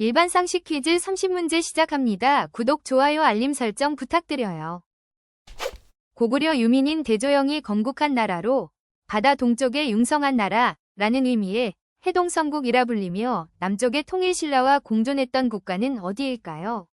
일반 상식 퀴즈 30문제 시작합니다. 구독, 좋아요, 알림 설정 부탁드려요. 고구려 유민인 대조영이 건국한 나라로 바다 동쪽에 융성한 나라라는 의미의 해동성국이라 불리며 남쪽의 통일신라와 공존했던 국가는 어디일까요?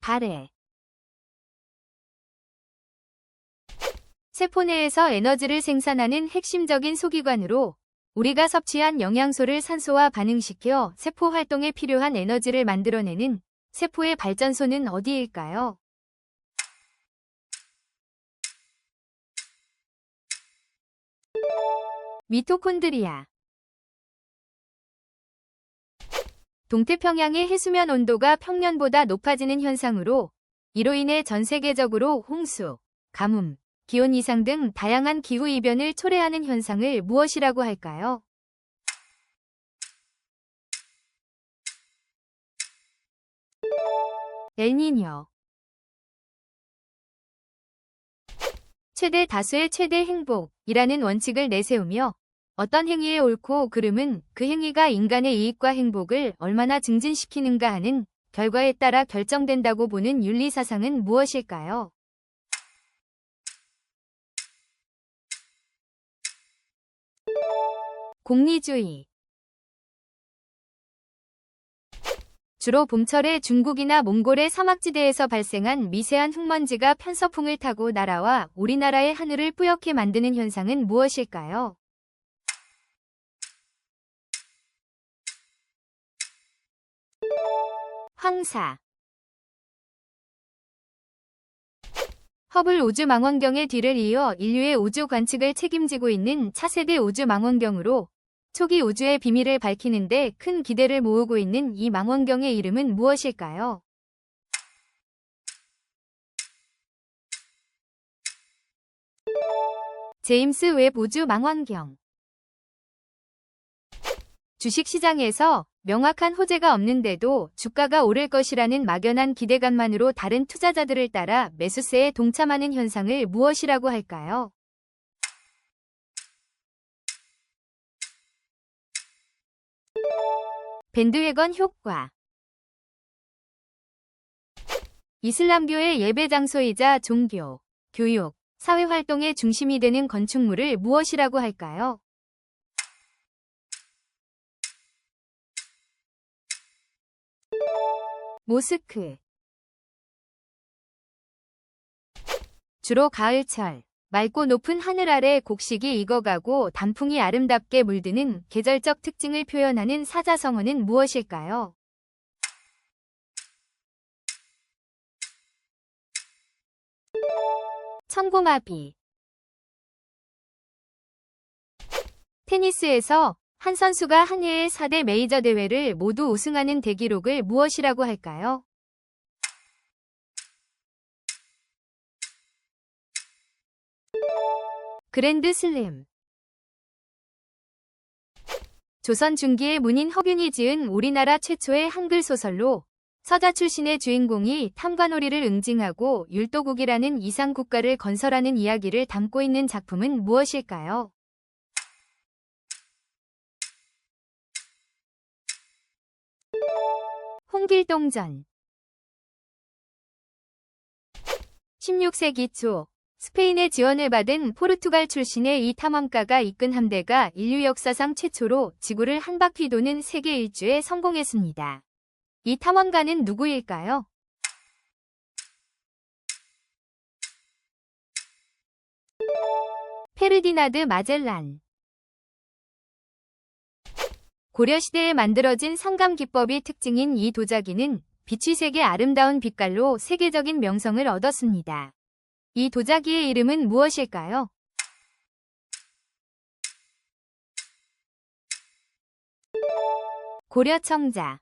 발해. 세포 내에서 에너지를 생산하는 핵심적인 소기관으로 우리가 섭취한 영양소를 산소와 반응시켜 세포 활동에 필요한 에너지를 만들어내는 세포의 발전소는 어디일까요? 미토콘드리아. 동태평양의 해수면 온도가 평년보다 높아지는 현상으로 이로 인해 전 세계적으로 홍수, 가뭄, 기온 이상 등 다양한 기후이변을 초래하는 현상을 무엇이라고 할까요? 엘니뇨. 최대 다수의 최대 행복이라는 원칙을 내세우며 어떤 행위의 옳고 그름은 그 행위가 인간의 이익과 행복을 얼마나 증진시키는가 하는 결과에 따라 결정된다고 보는 윤리사상은 무엇일까요? 공리주의. 주로 봄철에 중국이나 몽골의 사막지대에서 발생한 미세한 흙먼지가 편서풍을 타고 날아와 우리나라의 하늘을 뿌옇게 만드는 현상은 무엇일까요? 황사. 허블 우주망원경의 뒤를 이어 인류의 우주 관측을 책임지고 있는 차세대 우주망원경으로 초기 우주의 비밀을 밝히는 데 큰 기대를 모으고 있는 이 망원경의 이름은 무엇일까요? 제임스 웹 우주망원경. 주식시장에서 명확한 호재가 없는데도 주가가 오를 것이라는 막연한 기대감만으로 다른 투자자들을 따라 매수세에 동참하는 현상을 무엇이라고 할까요? 밴드웨건 효과. 이슬람교의 예배 장소이자 종교, 교육, 사회활동의 중심이 되는 건축물을 무엇이라고 할까요? 모스크. 주로 가을철, 맑고 높은 하늘 아래 곡식이 익어가고 단풍이 아름답게 물드는 계절적 특징을 표현하는 사자성어는 무엇일까요? 천고마비. 테니스에서 한 선수가 한 해의 4대 메이저 대회를 모두 우승하는 대기록을 무엇이라고 할까요? 그랜드슬램. 조선 중기의 문인 허균이 지은 우리나라 최초의 한글 소설로 서자 출신의 주인공이 탐관오리를 응징하고 율도국이라는 이상 국가를 건설하는 이야기를 담고 있는 작품은 무엇일까요? 홍길동전. 16세기 초 스페인의 지원을 받은 포르투갈 출신의 이 탐험가가 이끈 함대가 인류 역사상 최초로 지구를 한 바퀴 도는 세계 일주에 성공했습니다. 이 탐험가는 누구일까요? 페르디나드 마젤란. 고려시대에 만들어진 상감기법이 특징인 이 도자기는 빛이 세계 아름다운 빛깔로 세계적인 명성을 얻었습니다. 이 도자기의 이름은 무엇일까요? 고려청자.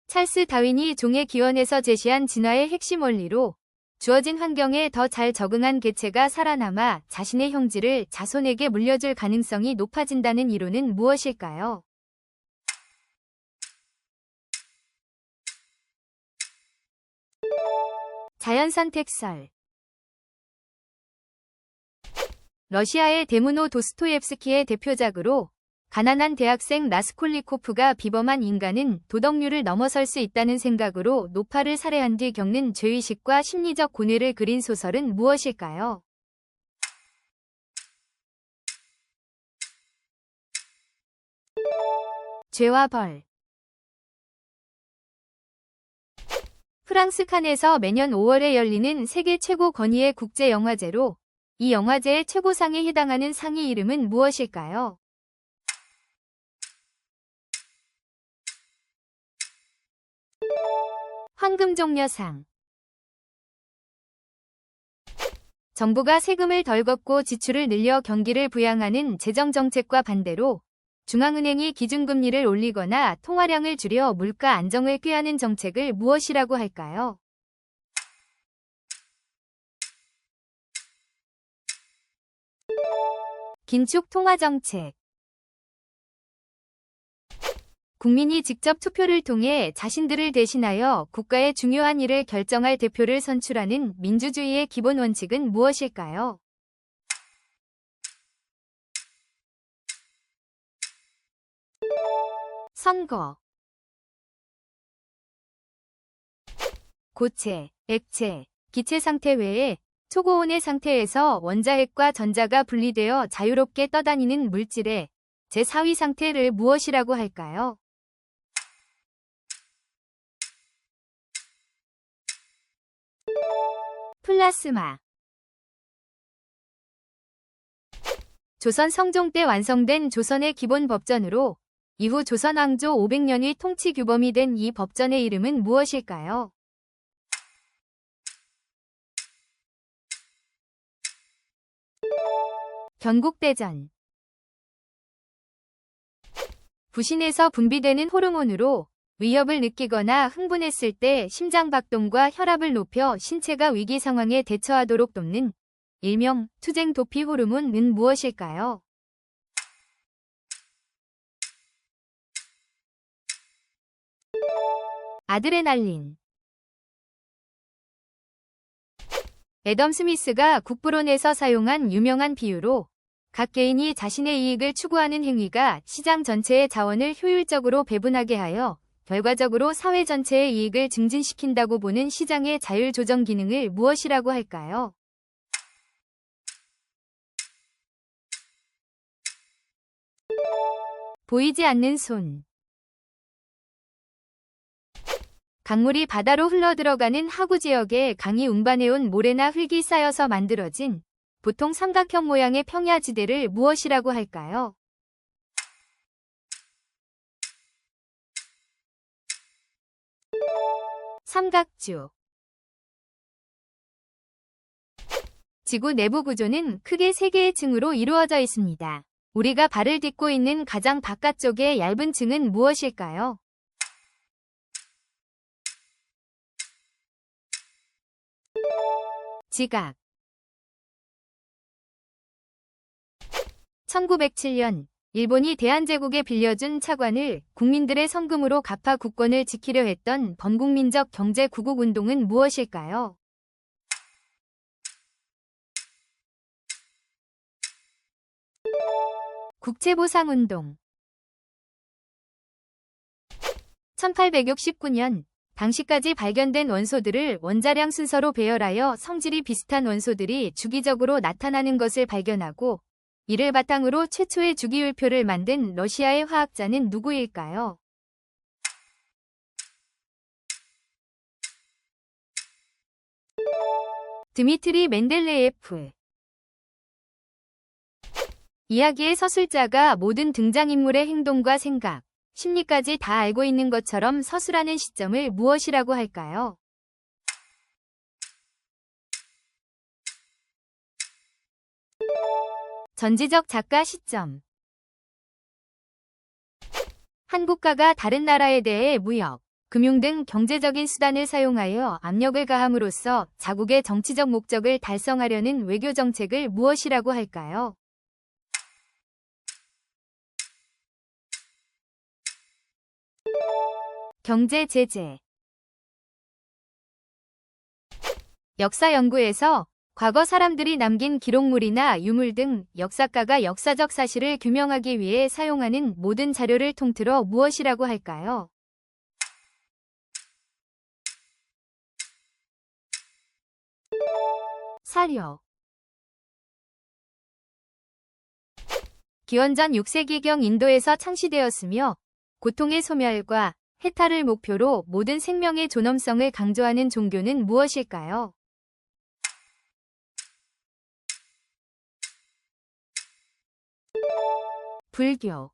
찰스 다윈이 종의 기원에서 제시한 진화의 핵심 원리로 주어진 환경에 더 잘 적응한 개체가 살아남아 자신의 형질을 자손에게 물려줄 가능성이 높아진다는 이론은 무엇일까요? 자연선택설. 러시아의 데무노 도스토옙스키의 대표작으로 가난한 대학생 라스콜리코프가 비범한 인간은 도덕률을 넘어설 수 있다는 생각으로 노파를 살해한 뒤 겪는 죄의식과 심리적 고뇌를 그린 소설은 무엇일까요? 죄와 벌. 프랑스 칸에서 매년 5월에 열리는 세계 최고 권위의 국제영화제로 이 영화제의 최고상에 해당하는 상의 이름은 무엇일까요? 황금종려상. 정부가 세금을 덜 걷고 지출을 늘려 경기를 부양하는 재정정책과 반대로 중앙은행이 기준금리를 올리거나 통화량을 줄여 물가 안정을 꾀하는 정책을 무엇이라고 할까요? 긴축 통화정책. 국민이 직접 투표를 통해 자신들을 대신하여 국가의 중요한 일을 결정할 대표를 선출하는 민주주의의 기본 원칙은 무엇일까요? 선거. 고체, 액체, 기체 상태 외에 초고온의 상태에서 원자핵과 전자가 분리되어 자유롭게 떠다니는 물질의 제4위 상태를 무엇이라고 할까요? 플라스마. 조선 성종 때 완성된 조선의 기본 법전으로 이후 조선 왕조 500년의 통치 규범이 된 이 법전의 이름은 무엇일까요? 건국대전. 부신에서 분비되는 호르몬으로 위협을 느끼거나 흥분했을 때 심장박동과 혈압을 높여 신체가 위기 상황에 대처하도록 돕는 일명 투쟁 도피 호르몬은 무엇일까요? 아드레날린. 애덤 스미스가 국부론에서 사용한 유명한 비유로 각 개인이 자신의 이익을 추구하는 행위가 시장 전체의 자원을 효율적으로 배분하게 하여 결과적으로 사회 전체의 이익을 증진시킨다고 보는 시장의 자율 조정 기능을 무엇이라고 할까요? 보이지 않는 손. 강물이 바다로 흘러들어가는 하구 지역에 강이 운반해온 모래나 흙이 쌓여서 만들어진 보통 삼각형 모양의 평야지대를 무엇이라고 할까요? 삼각주. 지구 내부 구조는 크게 3개의 층으로 이루어져 있습니다. 우리가 발을 딛고 있는 가장 바깥쪽의 얇은 층은 무엇일까요? 지각. 1907년 일본이 대한제국에 빌려준 차관을 국민들의 성금으로 갚아 국권을 지키려 했던 범국민적 경제구국운동은 무엇일까요? 국채보상운동. 1869년 당시까지 발견된 원소들을 원자량 순서로 배열하여 성질이 비슷한 원소들이 주기적으로 나타나는 것을 발견하고 이를 바탕으로 최초의 주기율표를 만든 러시아의 화학자는 누구일까요? 드미트리 멘델레예프. 이야기의 서술자가 모든 등장인물의 행동과 생각, 심리까지 다 알고 있는 것처럼 서술하는 시점을 무엇이라고 할까요? 전지적 작가 시점. 한 국가가 다른 나라에 대해 무역, 금융 등 경제적인 수단을 사용하여 압력을 가함으로써 자국의 정치적 목적을 달성하려는 외교 정책을 무엇이라고 할까요? 경제 제재. 역사 연구에서 과거 사람들이 남긴 기록물이나 유물 등 역사가가 역사적 사실을 규명하기 위해 사용하는 모든 자료를 통틀어 무엇이라고 할까요? 사료. 기원전 6세기경 인도에서 창시되었으며 고통의 소멸과 해탈을 목표로 모든 생명의 존엄성을 강조하는 종교는 무엇일까요? 불교.